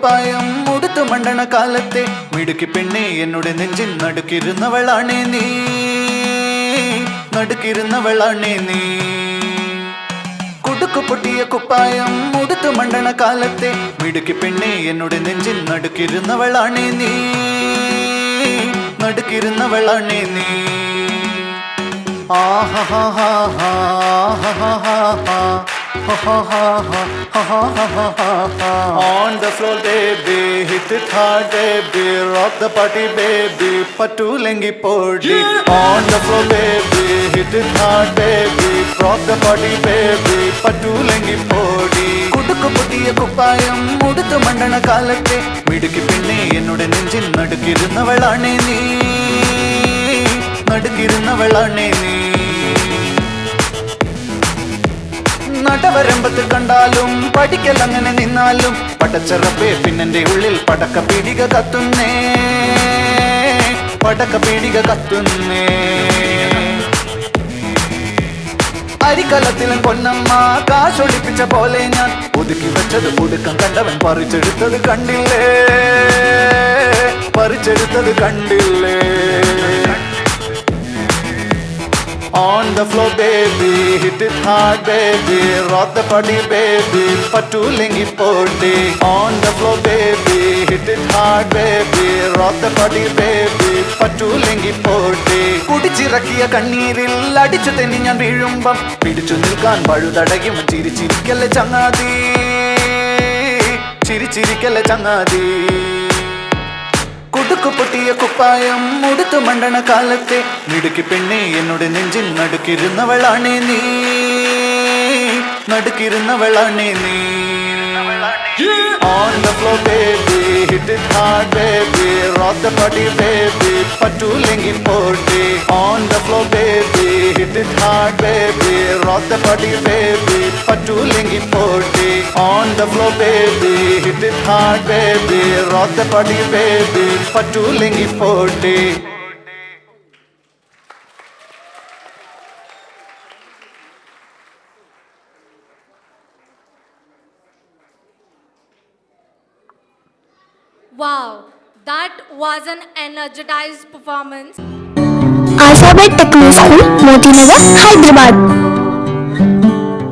കുപ്പായം ഉടുത്തു മണ്ടണ കാലത്തെ മിടുക്കി പെണ്ണെ എന്നുടെ നെഞ്ചിൽ നടുക്കിരുന്നവളാണേ നീ, നടുക്കിരുന്നവളാണേ നീ. കുടുക്കു പൊട്ടിയ കുപ്പായം ഉടുത്തു മണ്ടണ കാലത്തെ മിടുക്കി പെണ്ണെ എന്നുടെ നെഞ്ചിൽ നടുക്കിരുന്നവളാണേ നീ, നടുക്കിരുന്നവളാണേ നീ. On the floor baby, hit it hard baby, rock the party baby, patulengi podi. On the floor baby, hit it hard baby, rock the party baby, patulengi podi. Kudukku pottiya kuppayam uduthu mandana kalatte midukki penne ennude nenjil nadukirunnavalane nee, nadukirunnavalane nee. നടവരമ്പത്ത് കണ്ടാലും പഠിക്കലങ്ങനെ നിന്നാലും പടച്ചറപ്പേ പിന്നെന്റെ ഉള്ളിൽ പടക്ക പീടിക കത്തുന്നേ, പടക്ക പീടിക കത്തുന്നേ. അരിക്കലത്തിലും പൊന്നമ്മ കാശൊളിപ്പിച്ച പോലെ ഞാൻ ഒതുക്കി വെച്ചത് ഒടുക്കം കണ്ടവൻ പറിച്ചെടുത്തത് കണ്ടില്ലേ, പറിച്ചെടുത്തത് കണ്ടില്ലേ. On the floor baby, hit it hard baby, rock the party baby, patulengi podi. On the floor baby, hit it hard baby, rock the party baby, patulengi podi. കുടിച്ചിറക്കിയ കണ്ണീരിൽ അടിച്ചു തെന്നി ഞാൻ വീഴുമ്പം പിടിച്ചു നിൽക്കാൻ പഴുതടയും ചിരിച്ചിരിക്കല്ലേ ചങ്ങാതി, ചിരിച്ചിരിക്കല്ലേ ചങ്ങാതി. കുടുക്കു പൊട്ടിയ കുപ്പായം ഉടുത്തു മണ്ടണ കാലത്തെ മിടുക്കി പെണ്ണെ എന്നുടെ നെഞ്ചിൽ നടുക്കിരുന്നവളാണേ നീ, നടുക്കിരുന്നവളാണേ നീ. On the floor baby, hit it hard baby, rock the party baby, patulengi podi. On the floor baby, hit it hard baby, rock the party baby, patulengi podi. On the floor baby, hit it hard baby, rock the party baby, patulengi podi. Wow, that was an energized performance. AnnualDay Techno School, Motinagar, Hyderabad.